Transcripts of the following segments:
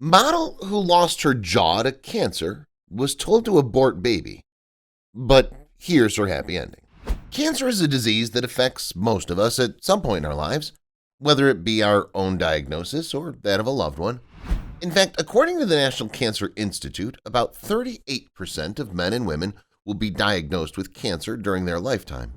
Model who lost her jaw to cancer was told to abort baby. But here's her happy ending. Cancer is a disease that affects most of us at some point in our lives, whether it be our own diagnosis or that of a loved one. In fact, according to the National Cancer Institute, about 38% of men and women will be diagnosed with cancer during their lifetime.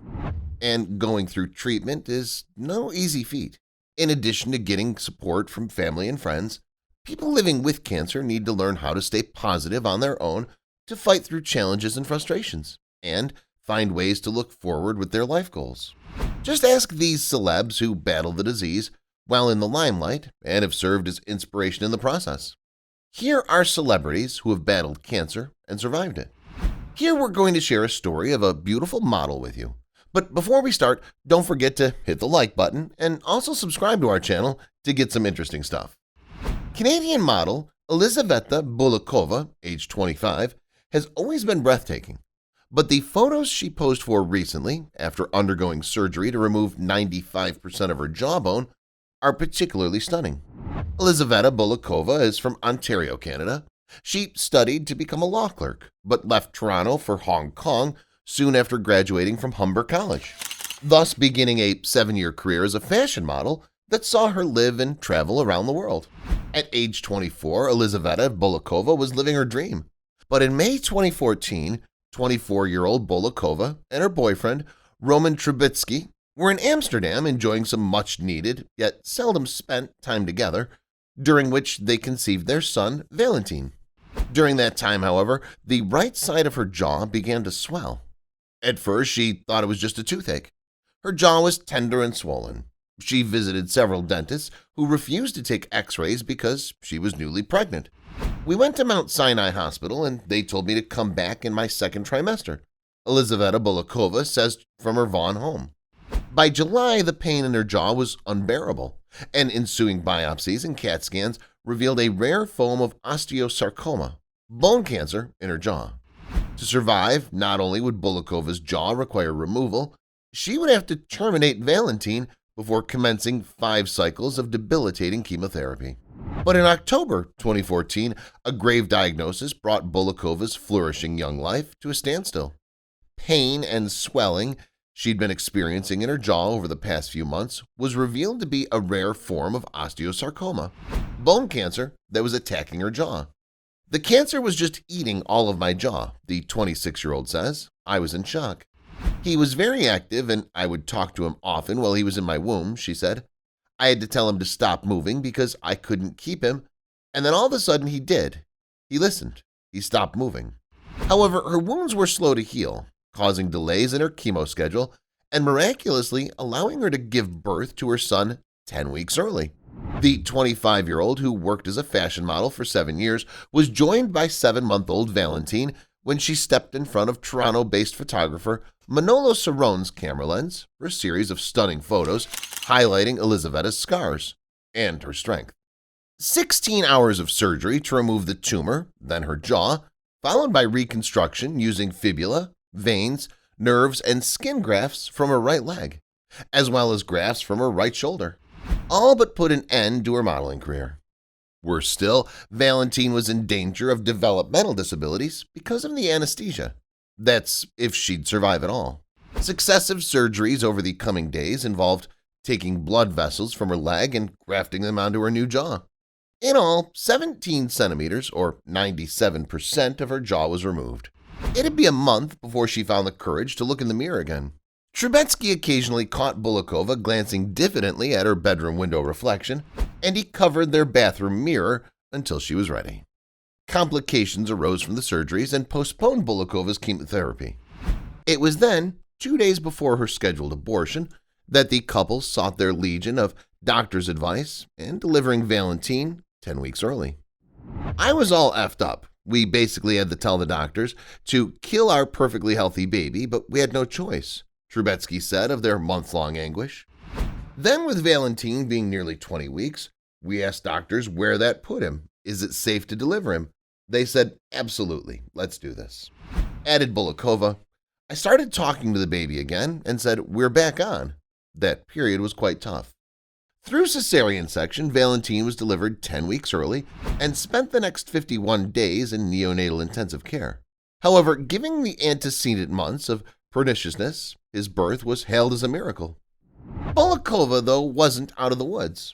And going through treatment is no easy feat. In addition to getting support from family and friends, people living with cancer need to learn how to stay positive on their own to fight through challenges and frustrations, and find ways to look forward with their life goals. Just ask these celebs who battle the disease while in the limelight and have served as inspiration in the process. Here are celebrities who have battled cancer and survived it. Here we're going to share a story of a beautiful model with you. But before we start, don't forget to hit the like button and also subscribe to our channel to get some interesting stuff. Canadian model Elizaveta Bulakova, age 25, has always been breathtaking. But the photos she posed for recently, after undergoing surgery to remove 95% of her jawbone, are particularly stunning. Elizaveta Bulakova is from Ontario, Canada. She studied to become a law clerk, but left Toronto for Hong Kong soon after graduating from Humber College, thus beginning a 7-year career as a fashion model that saw her live and travel around the world. At age 24, Elizaveta Bulakova was living her dream. But in May 2014, 24-year-old Bulakova and her boyfriend, Roman Trubitsky, were in Amsterdam enjoying some much-needed, yet seldom spent time together, during which they conceived their son, Valentin. During that time, however, the right side of her jaw began to swell. At first, she thought it was just a toothache. Her jaw was tender and swollen. She visited several dentists who refused to take x-rays because she was newly pregnant. We went to Mount Sinai Hospital and they told me to come back in my second trimester, Elizaveta Bulakova says from her Vaughan home. By July, the pain in her jaw was unbearable, and ensuing biopsies and CAT scans revealed a rare form of osteosarcoma, bone cancer, in her jaw. To survive, not only would Bulakova's jaw require removal, she would have to terminate Valentin before commencing 5 cycles of debilitating chemotherapy. But in October 2014, a grave diagnosis brought Bulakova's flourishing young life to a standstill. Pain and swelling she'd been experiencing in her jaw over the past few months was revealed to be a rare form of osteosarcoma, bone cancer that was attacking her jaw. The cancer was just eating all of my jaw, the 26-year-old says. I was in shock. He was very active and I would talk to him often while he was in my womb, she said. I had to tell him to stop moving because I couldn't keep him, and then all of a sudden he did. He listened. He stopped moving. However, her wounds were slow to heal, causing delays in her chemo schedule and miraculously allowing her to give birth to her son 10 weeks early. The 25-year-old, who worked as a fashion model for 7 years, was joined by 7-month-old Valentin when she stepped in front of Toronto-based photographer Manolo Cerrone's camera lens for a series of stunning photos highlighting Elizaveta's scars and her strength. 16 hours of surgery to remove the tumor, then her jaw, followed by reconstruction using fibula, veins, nerves, and skin grafts from her right leg, as well as grafts from her right shoulder, all but put an end to her modeling career. Worse still, Valentin was in danger of developmental disabilities because of the anesthesia. That's if she'd survive at all. Successive surgeries over the coming days involved taking blood vessels from her leg and grafting them onto her new jaw. In all, 17 centimeters, or 97% of her jaw was removed. It'd be a month before she found the courage to look in the mirror again. Trubetsky occasionally caught Bulakova glancing diffidently at her bedroom window reflection, and he covered their bathroom mirror until she was ready. Complications arose from the surgeries and postponed Bulakova's chemotherapy. It was then, 2 days before her scheduled abortion, that the couple sought their legion of doctor's advice and delivering Valentin 10 weeks early. I was all effed up. We basically had to tell the doctors to kill our perfectly healthy baby, but we had no choice, Trubetsky said of their month-long anguish. Then, with Valentin being nearly 20 weeks, we asked doctors where that put him. Is it safe to deliver him? They said, absolutely, let's do this. Added Bulakova, I started talking to the baby again and said, we're back on. That period was quite tough. Through cesarean section, Valentine was delivered 10 weeks early and spent the next 51 days in neonatal intensive care. However, given the antecedent months of perniciousness, his birth was hailed as a miracle. Bulakova, though, wasn't out of the woods.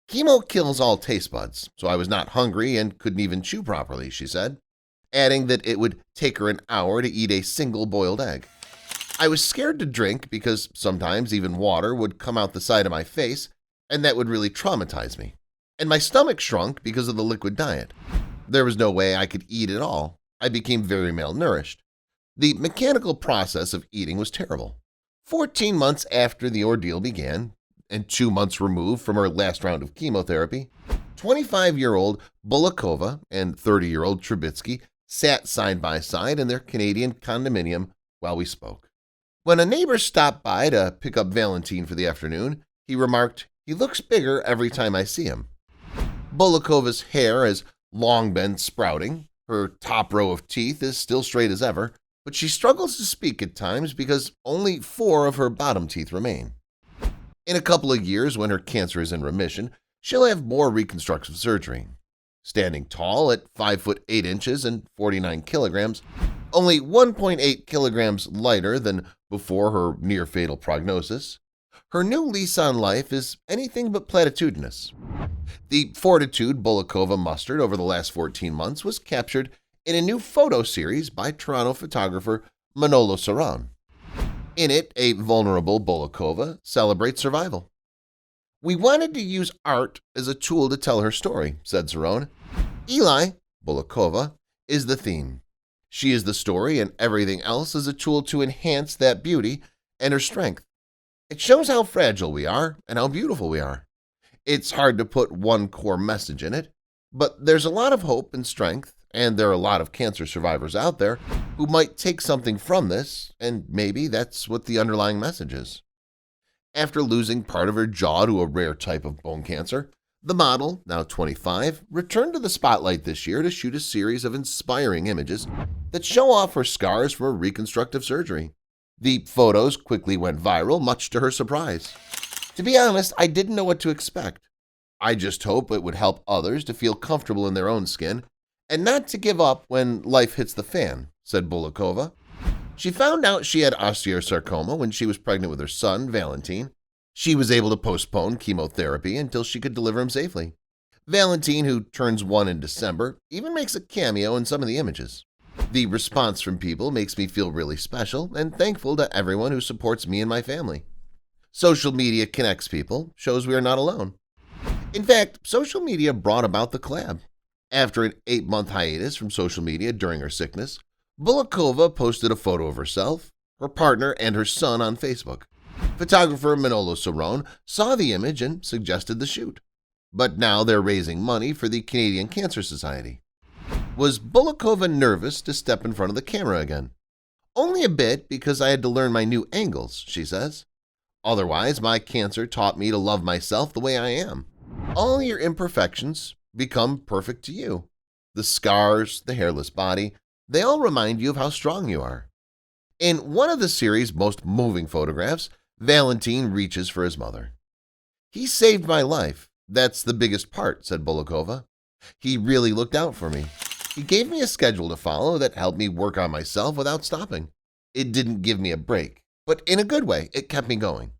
Chemo kills all taste buds, so I was not hungry and couldn't even chew properly, she said, adding that it would take her an hour to eat a single boiled egg. I was scared to drink because sometimes even water would come out the side of my face, and that would really traumatize me. And my stomach shrunk because of the liquid diet. There was no way I could eat at all. I became very malnourished. The mechanical process of eating was terrible. 14 months after the ordeal began, and 2 months removed from her last round of chemotherapy, 25-year-old Bulakova and 30-year-old Trubitsky sat side by side in their Canadian condominium while we spoke. When a neighbor stopped by to pick up Valentine for the afternoon, he remarked, "He looks bigger every time I see him." Bulakova's hair has long been sprouting, her top row of teeth is still straight as ever, but she struggles to speak at times because only 4 of her bottom teeth remain. In a couple of years, when her cancer is in remission, she'll have more reconstructive surgery. Standing tall at 5 foot 8 inches and 49 kilograms, only 1.8 kilograms lighter than before her near-fatal prognosis, her new lease on life is anything but platitudinous. The fortitude Bulakova mustered over the last 14 months was captured in a new photo series by Toronto photographer Manolo Cerrone. In it, a vulnerable Bulakova celebrates survival. "We wanted to use art as a tool to tell her story," said Cerrone. "Eli, Bulakova, is the theme. She is the story, and everything else is a tool to enhance that beauty and her strength. It shows how fragile we are and how beautiful we are. It's hard to put one core message in it, but there's a lot of hope and strength, and there are a lot of cancer survivors out there who might take something from this, and maybe that's what the underlying message is." After losing part of her jaw to a rare type of bone cancer, the model, now 25, returned to the spotlight this year to shoot a series of inspiring images that show off her scars from her reconstructive surgery. The photos quickly went viral, much to her surprise. "To be honest, I didn't know what to expect. I just hope it would help others to feel comfortable in their own skin and not to give up when life hits the fan," said Bulakova. She found out she had osteosarcoma when she was pregnant with her son, Valentine. She was able to postpone chemotherapy until she could deliver him safely. Valentine, who turns 1 in December, even makes a cameo in some of the images. The response from people makes me feel really special and thankful to everyone who supports me and my family. Social media connects people, shows we are not alone. In fact, social media brought about the collab. After an 8-month hiatus from social media during her sickness, Bulakova posted a photo of herself, her partner, and her son on Facebook. Photographer Manolo Cerrone saw the image and suggested the shoot. But now they're raising money for the Canadian Cancer Society. Was Bulakova nervous to step in front of the camera again? "Only a bit, because I had to learn my new angles," she says. "Otherwise, my cancer taught me to love myself the way I am. All your imperfections become perfect to you. The scars, the hairless body, they all remind you of how strong you are." In one of the series' most moving photographs, Valentine reaches for his mother. "He saved my life. That's the biggest part," said Bulakova. "He really looked out for me. He gave me a schedule to follow that helped me work on myself without stopping. It didn't give me a break, but in a good way, it kept me going.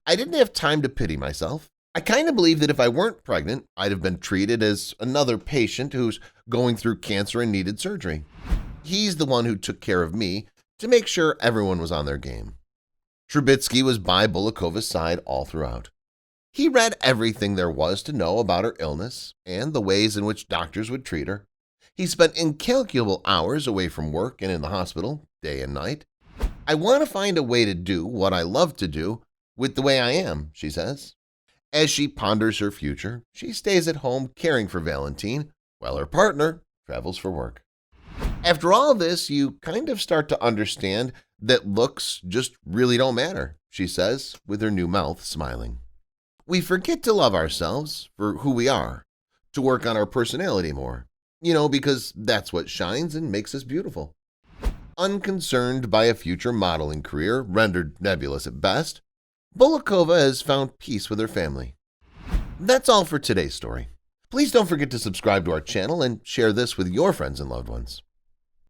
I didn't have time to pity myself. I kind of believe that if I weren't pregnant, I'd have been treated as another patient who's going through cancer and needed surgery. He's the one who took care of me to make sure everyone was on their game." Trubitsky was by Bulakova's side all throughout. He read everything there was to know about her illness and the ways in which doctors would treat her. He spent incalculable hours away from work and in the hospital, day and night. "I want to find a way to do what I love to do with the way I am," she says. As she ponders her future, she stays at home caring for Valentine while her partner travels for work. After all this, you kind of start to understand that looks just really don't matter, she says, with her new mouth smiling. We forget to love ourselves for who we are, to work on our personality more, because that's what shines and makes us beautiful. Unconcerned by a future modeling career rendered nebulous at best, Bulakova has found peace with her family. That's all for today's story. Please don't forget to subscribe to our channel and share this with your friends and loved ones.